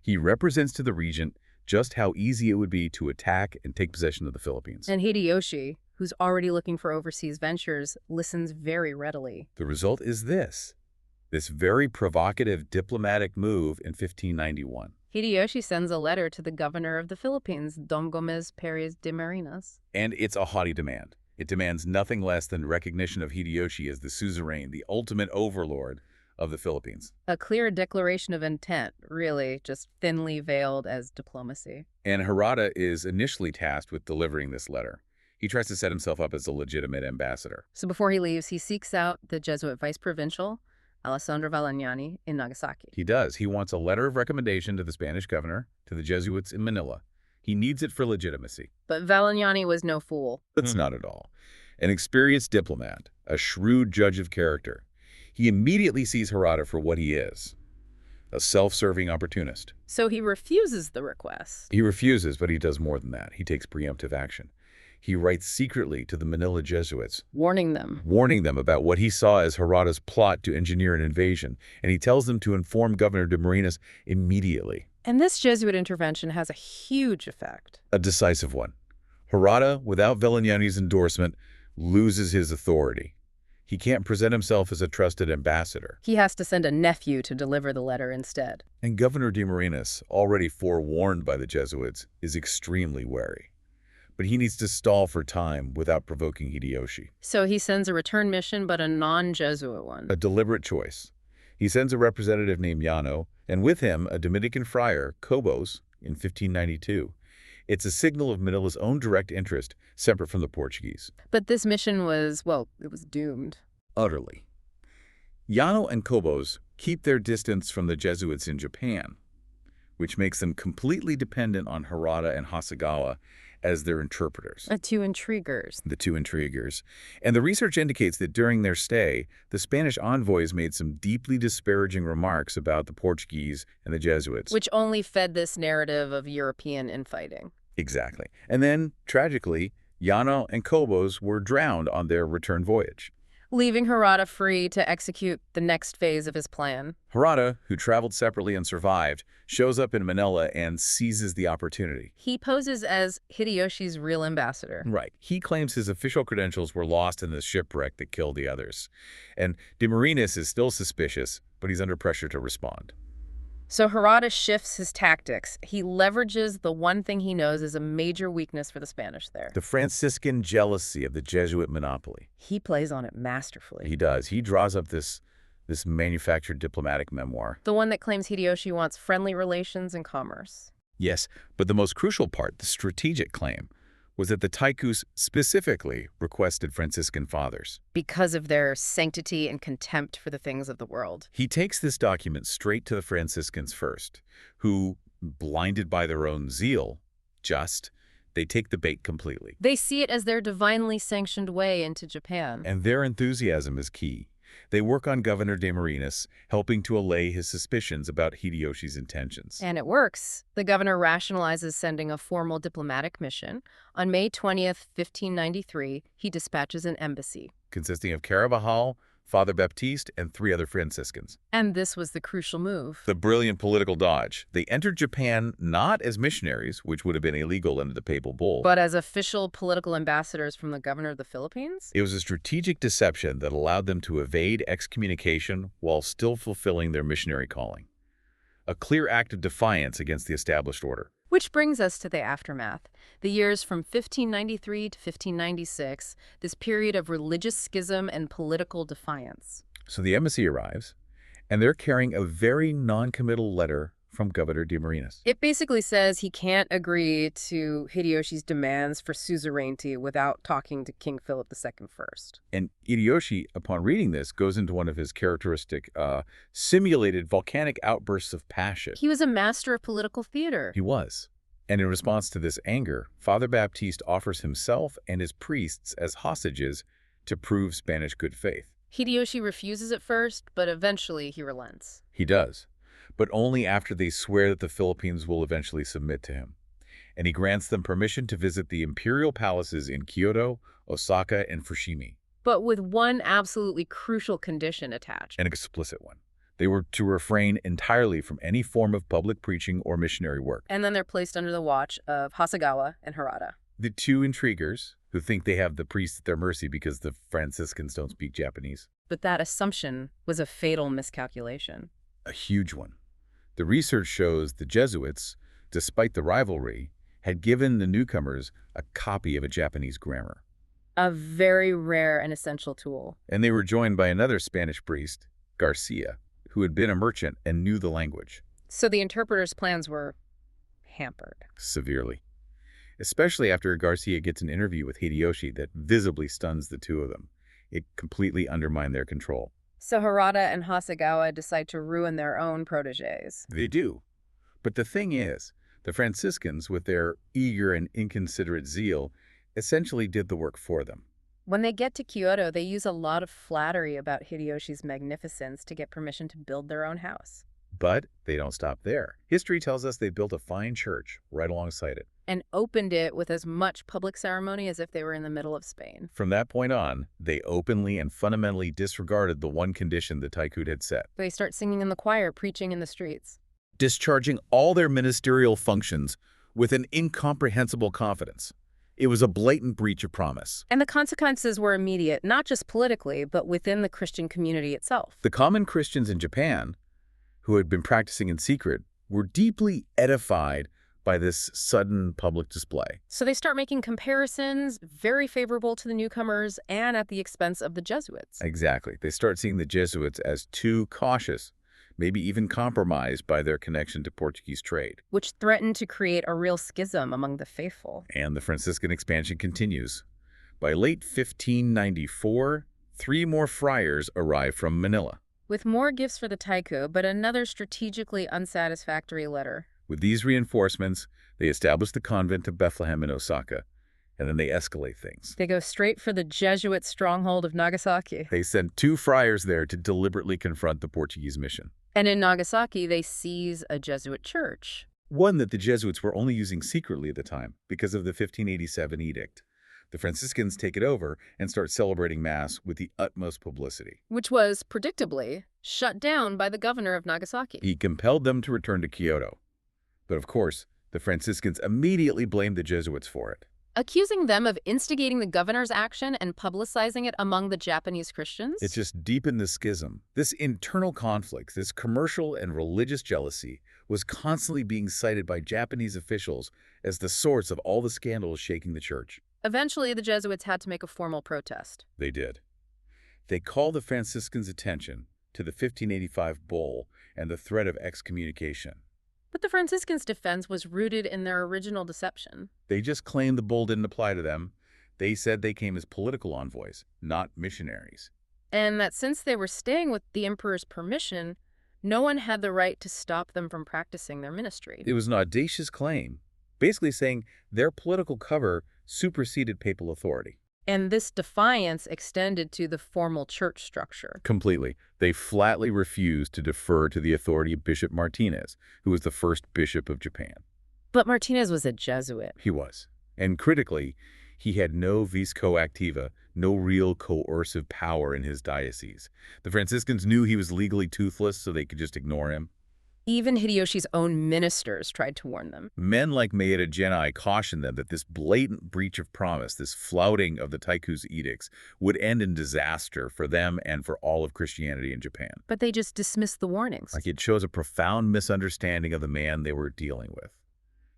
He represents to the regent just how easy it would be to attack and take possession of the Philippines. And Hideyoshi, who's already looking for overseas ventures, listens very readily. The result is this very provocative diplomatic move in 1591. Hideyoshi sends a letter to the governor of the Philippines, Dom Gomez Perez de Marinas. And it's a haughty demand. It demands nothing less than recognition of Hideyoshi as the suzerain, the ultimate overlord of the Philippines. A clear declaration of intent, really, just thinly veiled as diplomacy. And Harada is initially tasked with delivering this letter. He tries to set himself up as a legitimate ambassador. So before he leaves, he seeks out the Jesuit vice provincial, Alessandro Valignani, in Nagasaki. He does. He wants a letter of recommendation to the Spanish governor, to the Jesuits in Manila. He needs it for legitimacy. But Valignani was no fool. That's not at all. An experienced diplomat, a shrewd judge of character. He immediately sees Harada for what he is, a self-serving opportunist. So he refuses the request. He refuses, but he does more than that. He takes preemptive action. He writes secretly to the Manila Jesuits, warning them. warning them about what he saw as Harada's plot to engineer an invasion, and he tells them to inform Governor de Marinas immediately. And this Jesuit intervention has a huge effect. A decisive one. Harada, without Velignani's endorsement, loses his authority. He can't present himself as a trusted ambassador. He has to send a nephew to deliver the letter instead. And Governor de Marinas, already forewarned by the Jesuits, is extremely wary. But he needs to stall for time without provoking Hideyoshi. So he sends a return mission, but a non-Jesuit one. A deliberate choice. He sends a representative named Yano, and with him a Dominican friar, Cobos, in 1592. It's a signal of Manila's own direct interest, separate from the Portuguese. But this mission was, well, it was doomed. Utterly. Yano and Cobos keep their distance from the Jesuits in Japan, which makes them completely dependent on Harada and Hasegawa as their interpreters. The two intriguers. The two intriguers. And the research indicates that during their stay, the Spanish envoys made some deeply disparaging remarks about the Portuguese and the Jesuits. Which only fed this narrative of European infighting. Exactly. And then, tragically, Yano and Cobos were drowned on their return voyage. Leaving Harada free to execute the next phase of his plan. Harada, who traveled separately and survived, shows up in Manila and seizes the opportunity. He poses as Hideyoshi's real ambassador. Right. He claims his official credentials were lost in the shipwreck that killed the others. And de Marinas is still suspicious, but he's under pressure to respond. So Harada shifts his tactics. He leverages the one thing he knows is a major weakness for the Spanish there. The Franciscan jealousy of the Jesuit monopoly. He plays on it masterfully. He does. He draws up this manufactured diplomatic memoir. The one that claims Hideyoshi wants friendly relations and commerce. Yes, but the most crucial part, the strategic claim, was that the Taikus specifically requested Franciscan fathers. Because of their sanctity and contempt for the things of the world. He takes this document straight to the Franciscans first, who, blinded by their own zeal, they take the bait completely. They see it as their divinely sanctioned way into Japan. And their enthusiasm is key. They work on Governor de Marinas, helping to allay his suspicions about Hideyoshi's intentions. And it works. The governor rationalizes sending a formal diplomatic mission. On May 20th, 1593, he dispatches an embassy. Consisting of Carabajal, Father Baptiste, and 3 other Franciscans. And this was the crucial move. The brilliant political dodge. They entered Japan not as missionaries, which would have been illegal under the papal bull, but as official political ambassadors from the governor of the Philippines? It was a strategic deception that allowed them to evade excommunication while still fulfilling their missionary calling. A clear act of defiance against the established order. Which brings us to the aftermath. The years from 1593 to 1596, this period of religious schism and political defiance. So the embassy arrives, and they're carrying a very non-committal letter from Governor de Marinas. It basically says he can't agree to Hideyoshi's demands for suzerainty without talking to King Philip II first. And Hideyoshi, upon reading this, goes into one of his characteristic simulated volcanic outbursts of passion. He was a master of political theater. He was. And in response to this anger, Father Baptiste offers himself and his priests as hostages to prove Spanish good faith. Hideyoshi refuses at first, but eventually he relents. He does, but only after they swear that the Philippines will eventually submit to him. And he grants them permission to visit the imperial palaces in Kyoto, Osaka, and Fushimi. But with one absolutely crucial condition attached. An explicit one. They were to refrain entirely from any form of public preaching or missionary work. And then they're placed under the watch of Hasegawa and Harada. The two intriguers, who think they have the priests at their mercy because the Franciscans don't speak Japanese. But that assumption was a fatal miscalculation. A huge one. The research shows the Jesuits, despite the rivalry, had given the newcomers a copy of a Japanese grammar. A very rare and essential tool. And they were joined by another Spanish priest, Garcia, who had been a merchant and knew the language. So the interpreter's plans were hampered. Severely. Especially after Garcia gets an interview with Hideyoshi that visibly stuns the two of them. It completely undermined their control. So Harada and Hasegawa decide to ruin their own protégés. They do. But the thing is, the Franciscans, with their eager and inconsiderate zeal, essentially did the work for them. When they get to Kyoto, they use a lot of flattery about Hideyoshi's magnificence to get permission to build their own house. But they don't stop there. History tells us they built a fine church right alongside it. And opened it with as much public ceremony as if they were in the middle of Spain. From that point on, they openly and fundamentally disregarded the one condition the Taikū had set. They start singing in the choir, preaching in the streets. Discharging all their ministerial functions with an incomprehensible confidence. It was a blatant breach of promise. And the consequences were immediate, not just politically, but within the Christian community itself. The common Christians in Japan, who had been practicing in secret, were deeply edified by this sudden public display. So they start making comparisons very favorable to the newcomers and at the expense of the Jesuits. Exactly. They start seeing the Jesuits as too cautious, maybe even compromised by their connection to Portuguese trade. Which threatened to create a real schism among the faithful. And the Franciscan expansion continues. By late 1594, 3 more friars arrive from Manila. With more gifts for the Taikū, but another strategically unsatisfactory letter. With these reinforcements, they establish the convent of Bethlehem in Osaka, and then they escalate things. They go straight for the Jesuit stronghold of Nagasaki. They send 2 friars there to deliberately confront the Portuguese mission. And in Nagasaki, they seize a Jesuit church. One that the Jesuits were only using secretly at the time because of the 1587 edict. The Franciscans take it over and start celebrating Mass with the utmost publicity. Which was, predictably, shut down by the governor of Nagasaki. He compelled them to return to Kyoto. But of course, the Franciscans immediately blamed the Jesuits for it. Accusing them of instigating the governor's action and publicizing it among the Japanese Christians? It just deepened the schism. This internal conflict, this commercial and religious jealousy, was constantly being cited by Japanese officials as the source of all the scandals shaking the church. Eventually, the Jesuits had to make a formal protest. They did. They called the Franciscans' attention to the 1585 bull and the threat of excommunication. But the Franciscans' defense was rooted in their original deception. They just claimed the bull didn't apply to them. They said they came as political envoys, not missionaries. And that since they were staying with the emperor's permission, no one had the right to stop them from practicing their ministry. It was an audacious claim, basically saying their political cover superseded papal authority. And this defiance extended to the formal church structure. Completely. They flatly refused to defer to the authority of Bishop Martinez, who was the first bishop of Japan. But Martinez was a Jesuit. He was. And critically, he had no vis coactiva, no real coercive power in his diocese. The Franciscans knew he was legally toothless, so they could just ignore him. Even Hideyoshi's own ministers tried to warn them. Men like Maeda Genai cautioned them that this blatant breach of promise, this flouting of the Taikū's edicts, would end in disaster for them and for all of Christianity in Japan. But they just dismissed the warnings. Like it shows a profound misunderstanding of the man they were dealing with.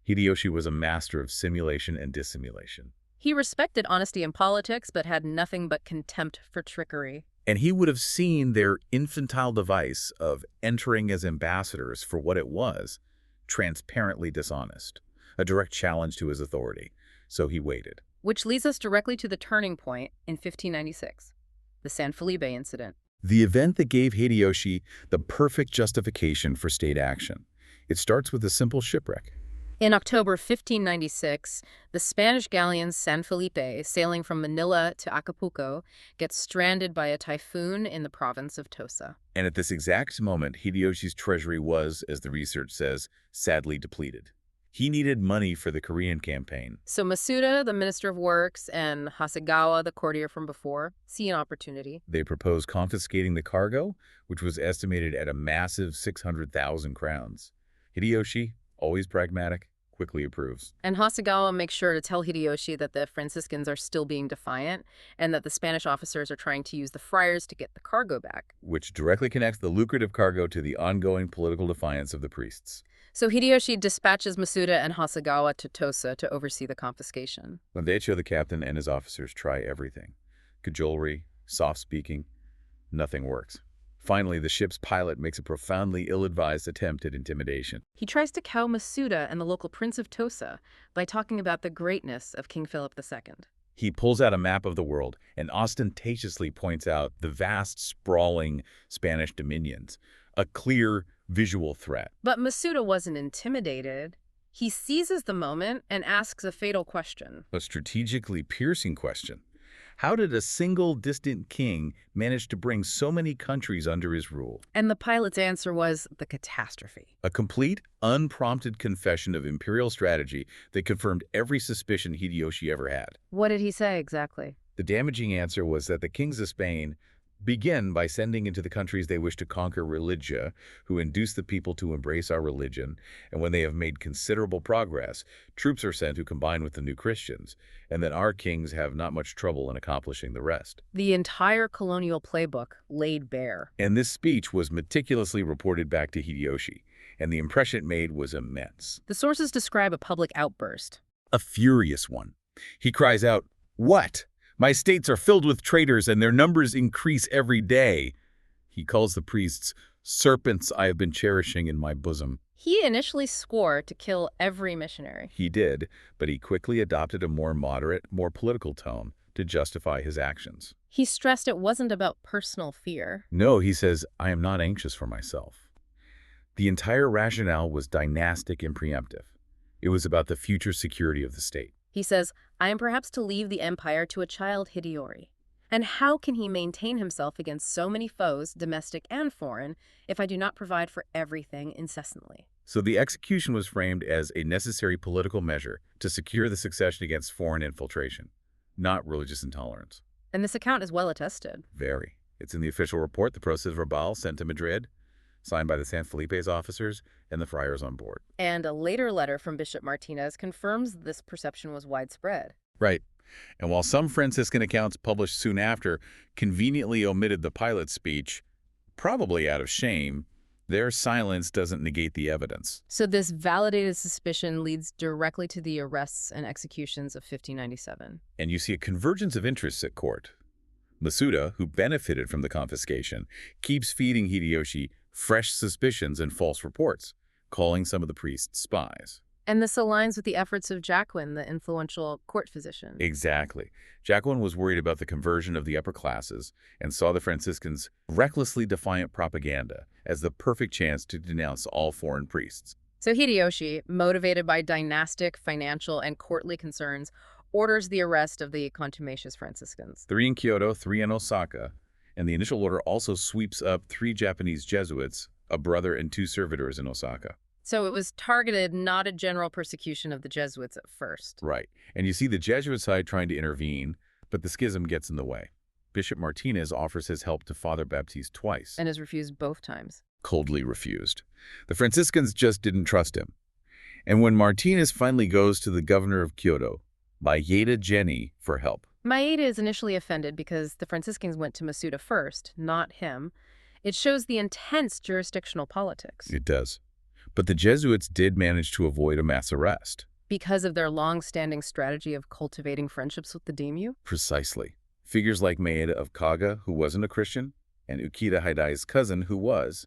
Hideyoshi was a master of simulation and dissimulation. He respected honesty in politics, but had nothing but contempt for trickery. And he would have seen their infantile device of entering as ambassadors for what it was, transparently dishonest, a direct challenge to his authority. So he waited. Which leads us directly to the turning point in 1596, the San Felipe incident. The event that gave Hideyoshi the perfect justification for state action. It starts with a simple shipwreck. In October 1596, the Spanish galleon San Felipe, sailing from Manila to Acapulco, gets stranded by a typhoon in the province of Tosa. And at this exact moment, Hideyoshi's treasury was, as the research says, sadly depleted. He needed money for the Korean campaign. So Masuda, the Minister of Works, and Hasegawa, the courtier from before, see an opportunity. They proposed confiscating the cargo, which was estimated at a massive 600,000 crowns. Hideyoshi, always pragmatic, quickly approves. And Hasegawa makes sure to tell Hideyoshi that the Franciscans are still being defiant and that the Spanish officers are trying to use the friars to get the cargo back. Which directly connects the lucrative cargo to the ongoing political defiance of the priests. So Hideyoshi dispatches Masuda and Hasegawa to Tosa to oversee the confiscation. Landecho, the captain, and his officers try everything. Cajolery, soft-speaking, nothing works. Finally, the ship's pilot makes a profoundly ill-advised attempt at intimidation. He tries to cow Masuda and the local prince of Tosa by talking about the greatness of King Philip II. He pulls out a map of the world and ostentatiously points out the vast, sprawling Spanish dominions, a clear visual threat. But Masuda wasn't intimidated. He seizes the moment and asks a fatal question. A strategically piercing question. How did a single distant king manage to bring so many countries under his rule? And the pilot's answer was the catastrophe. A complete, unprompted confession of imperial strategy that confirmed every suspicion Hideyoshi ever had. What did he say exactly? The damaging answer was that the kings of Spain begin by sending into the countries they wish to conquer religia, who induce the people to embrace our religion, and when they have made considerable progress, troops are sent who combine with the new Christians, and that our kings have not much trouble in accomplishing the rest. The entire colonial playbook laid bare. And this speech was meticulously reported back to Hideyoshi, and the impression it made was immense. The sources describe a public outburst. A furious one. He cries out, "What? My states are filled with traitors, and their numbers increase every day." He calls the priests serpents I have been cherishing in my bosom. He initially swore to kill every missionary. He did, but he quickly adopted a more moderate, more political tone to justify his actions. He stressed it wasn't about personal fear. No, he says, I am not anxious for myself. The entire rationale was dynastic and preemptive. It was about the future security of the state. He says, I am perhaps to leave the empire to a child Hideyori. And how can he maintain himself against so many foes, domestic and foreign, if I do not provide for everything incessantly? So the execution was framed as a necessary political measure to secure the succession against foreign infiltration, not religious intolerance. And this account is well attested. Very. It's in the official report, the Proces Verbal, sent to Madrid, signed by the San Felipe's officers and the friars on board. And a later letter from Bishop Martinez confirms this perception was widespread. Right. And while some Franciscan accounts published soon after conveniently omitted the pilot's speech, probably out of shame, their silence doesn't negate the evidence. So this validated suspicion leads directly to the arrests and executions of 1597. And you see a convergence of interests at court. Masuda, who benefited from the confiscation, keeps feeding Hideyoshi fresh suspicions and false reports, calling some of the priests spies. And this aligns with the efforts of Jacquin, the influential court physician. Exactly. Jacquin was worried about the conversion of the upper classes and saw the Franciscans' recklessly defiant propaganda as the perfect chance to denounce all foreign priests. So Hideyoshi, motivated by dynastic, financial, and courtly concerns, orders the arrest of the contumacious Franciscans. 3 in Kyoto, 3 in Osaka, and the initial order also sweeps up 3 Japanese Jesuits, a brother and 2 servitors in Osaka. So it was targeted, not a general persecution of the Jesuits at first. Right. And you see the Jesuit side trying to intervene, but the schism gets in the way. Bishop Martinez offers his help to Father Baptiste twice. And is refused both times. Coldly refused. The Franciscans just didn't trust him. And when Martinez finally goes to the governor of Kyoto, Maeda Jenny, for help. Maeda is initially offended because the Franciscans went to Masuda first, not him. It shows the intense jurisdictional politics. It does. But the Jesuits did manage to avoid a mass arrest. Because of their long-standing strategy of cultivating friendships with the daimyō? Precisely. Figures like Maeda of Kaga, who wasn't a Christian, and Ukita Hidai's cousin, who was,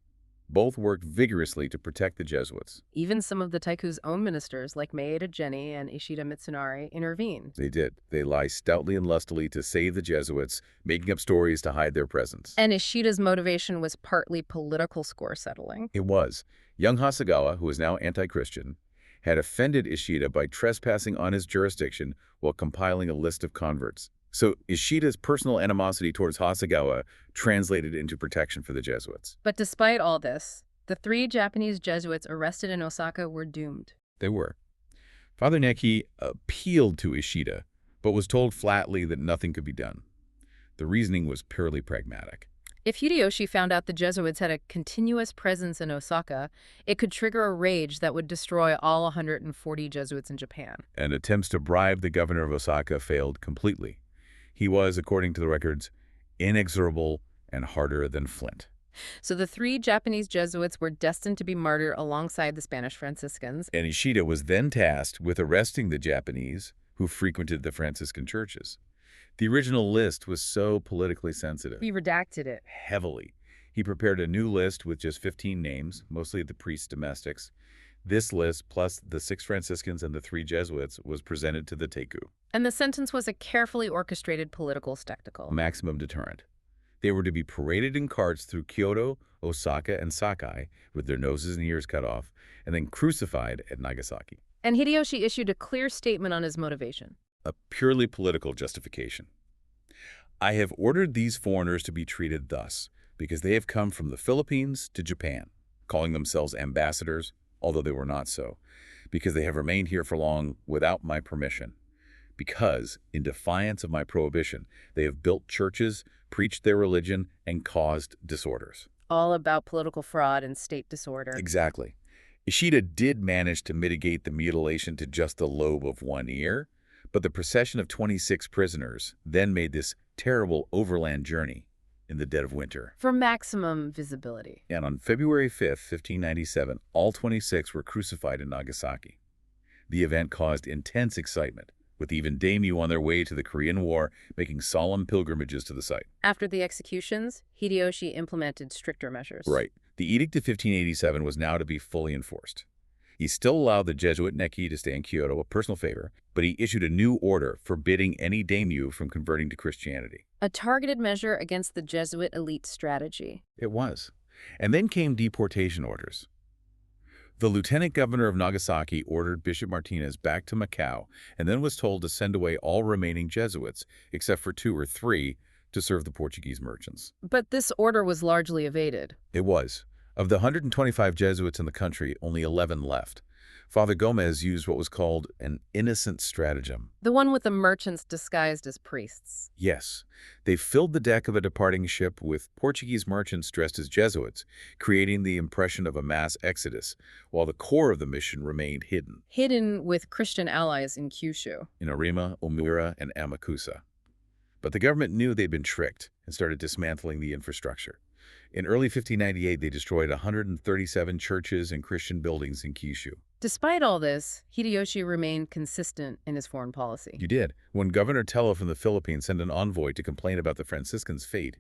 both worked vigorously to protect the Jesuits. Even some of the Taiku's own ministers, like Maeda Jenny and Ishida Mitsunari, intervened. They did. They lie stoutly and lustily to save the Jesuits, making up stories to hide their presence. And Ishida's motivation was partly political score settling. It was. Young Hasegawa, who was now anti-Christian, had offended Ishida by trespassing on his jurisdiction while compiling a list of converts. So Ishida's personal animosity towards Hasegawa translated into protection for the Jesuits. But despite all this, the 3 Japanese Jesuits arrested in Osaka were doomed. They were. Father Neki appealed to Ishida, but was told flatly that nothing could be done. The reasoning was purely pragmatic. If Hideyoshi found out the Jesuits had a continuous presence in Osaka, it could trigger a rage that would destroy all 140 Jesuits in Japan. And attempts to bribe the governor of Osaka failed completely. He was, according to the records, inexorable and harder than flint. So the 3 Japanese Jesuits were destined to be martyred alongside the Spanish Franciscans. And Ishida was then tasked with arresting the Japanese who frequented the Franciscan churches. The original list was so politically sensitive. He redacted it. Heavily. He prepared a new list with just 15 names, mostly the priests' domestics. This list, plus the 6 Franciscans and the 3 Jesuits, was presented to the Teiku. And the sentence was a carefully orchestrated political spectacle. Maximum deterrent. They were to be paraded in carts through Kyoto, Osaka, and Sakai, with their noses and ears cut off, and then crucified at Nagasaki. And Hideyoshi issued a clear statement on his motivation. A purely political justification. I have ordered these foreigners to be treated thus, because they have come from the Philippines to Japan, calling themselves ambassadors, although they were not so, because they have remained here for long without my permission. Because, in defiance of my prohibition, they have built churches, preached their religion, and caused disorders. All about political fraud and state disorder. Exactly. Ishida did manage to mitigate the mutilation to just the lobe of one ear, but the procession of 26 prisoners then made this terrible overland journey in the dead of winter. For maximum visibility. And on February 5th, 1597, all 26 were crucified in Nagasaki. The event caused intense excitement, with even daimyō on their way to the Korean War making solemn pilgrimages to the site. After the executions, Hideyoshi implemented stricter measures. Right. The Edict of 1587 was now to be fully enforced. He still allowed the Jesuit Neki to stay in Kyoto, a personal favor, but he issued a new order forbidding any daimyō from converting to Christianity. A targeted measure against the Jesuit elite strategy. It was. And then came deportation orders. The lieutenant governor of Nagasaki ordered Bishop Martinez back to Macau and then was told to send away all remaining Jesuits, except for 2 or 3, to serve the Portuguese merchants. But this order was largely evaded. It was. Of the 125 Jesuits in the country, only 11 left. Father Gomez used what was called an innocent stratagem. The one with the merchants disguised as priests. Yes, they filled the deck of a departing ship with Portuguese merchants dressed as Jesuits, creating the impression of a mass exodus, while the core of the mission remained hidden. Hidden with Christian allies in Kyushu. In Arima, Omura, and Amakusa. But the government knew they'd been tricked and started dismantling the infrastructure. In early 1598, they destroyed 137 churches and Christian buildings in Kyushu. Despite all this, Hideyoshi remained consistent in his foreign policy. You did. When Governor Tello from the Philippines sent an envoy to complain about the Franciscans' fate,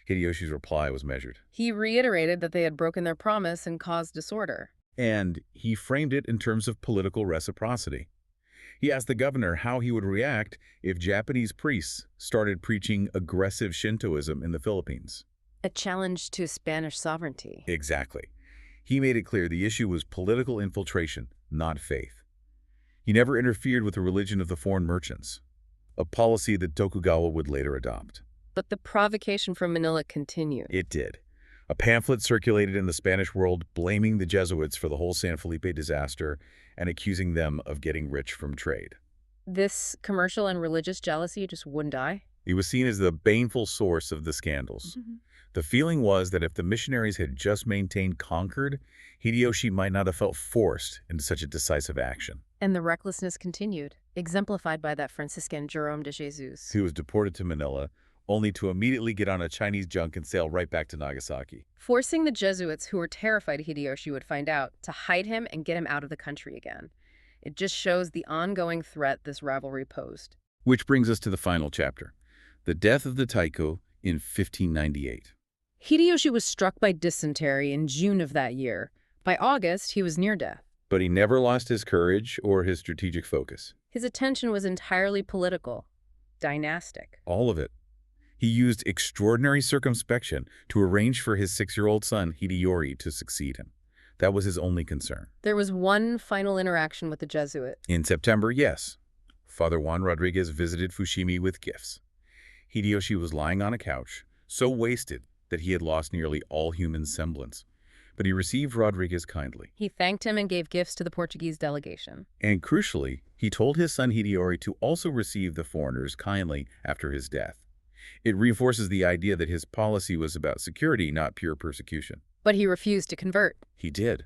Hideyoshi's reply was measured. He reiterated that they had broken their promise and caused disorder. And he framed it in terms of political reciprocity. He asked the governor how he would react if Japanese priests started preaching aggressive Shintoism in the Philippines. A challenge to Spanish sovereignty. Exactly. He made it clear the issue was political infiltration, not faith. He never interfered with the religion of the foreign merchants, a policy that Tokugawa would later adopt. But the provocation from Manila continued. It did. A pamphlet circulated in the Spanish world blaming the Jesuits for the whole San Felipe disaster and accusing them of getting rich from trade. This commercial and religious jealousy just wouldn't die. He was seen as the baneful source of the scandals. The feeling was that if the missionaries had just maintained Concord, Hideyoshi might not have felt forced into such a decisive action. And the recklessness continued, exemplified by that Franciscan Jerome de Jesus. He was deported to Manila, only to immediately get on a Chinese junk and sail right back to Nagasaki. Forcing the Jesuits, who were terrified Hideyoshi would find out, to hide him and get him out of the country again. It just shows the ongoing threat this rivalry posed. Which brings us to the final chapter, the death of the Taiko in 1598. Hideyoshi was struck by dysentery in June of that year. By August, he was near death. But he never lost his courage or his strategic focus. His attention was entirely political, dynastic. All of it. He used extraordinary circumspection to arrange for his 6-year-old son, Hideyori, to succeed him. That was his only concern. There was one final interaction with the Jesuit. In September, yes, Father Juan Rodriguez visited Fushimi with gifts. Hideyoshi was lying on a couch, so wasted that he had lost nearly all human semblance. But he received Rodriguez kindly. He thanked him and gave gifts to the Portuguese delegation. And crucially, he told his son Hideyori to also receive the foreigners kindly after his death. It reinforces the idea that his policy was about security, not pure persecution. But he refused to convert. He did.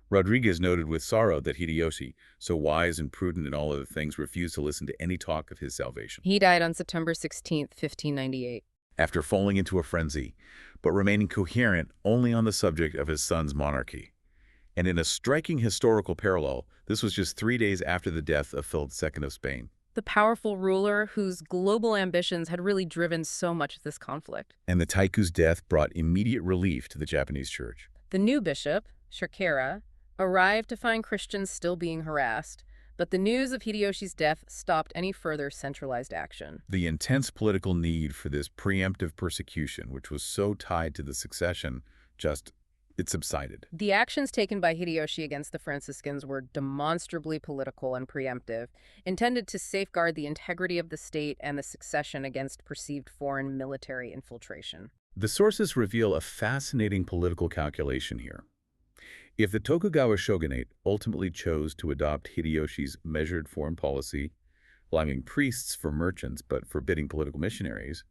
Rodriguez noted with sorrow that Hideyoshi, so wise and prudent in all other things, refused to listen to any talk of his salvation. He died on September 16, 1598. After falling into a frenzy, but remaining coherent only on the subject of his son's monarchy. And in a striking historical parallel, this was just 3 days after the death of Philip II of Spain. The powerful ruler whose global ambitions had really driven so much of this conflict. And the Taiku's death brought immediate relief to the Japanese church. The new bishop, Shirkera, arrived to find Christians still being harassed, but the news of Hideyoshi's death stopped any further centralized action. The intense political need for this preemptive persecution, which was so tied to the succession, just it subsided. The actions taken by Hideyoshi against the Franciscans were demonstrably political and preemptive, intended to safeguard the integrity of the state and the succession against perceived foreign military infiltration. The sources reveal a fascinating political calculation here. If the Tokugawa shogunate ultimately chose to adopt Hideyoshi's measured foreign policy, allowing priests for merchants but forbidding political missionaries,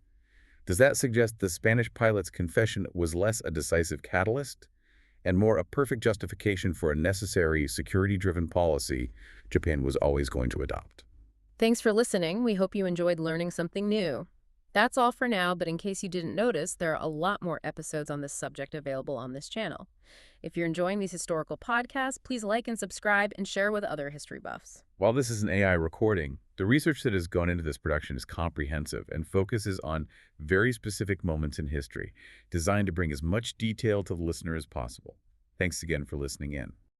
does that suggest the Spanish pilot's confession was less a decisive catalyst and more a perfect justification for a necessary security-driven policy Japan was always going to adopt? Thanks for listening. We hope you enjoyed learning something new. That's all for now, but in case you didn't notice, there are a lot more episodes on this subject available on this channel. If you're enjoying these historical podcasts, please like and subscribe and share with other history buffs. While this is an AI recording, the research that has gone into this production is comprehensive and focuses on very specific moments in history, designed to bring as much detail to the listener as possible. Thanks again for listening in.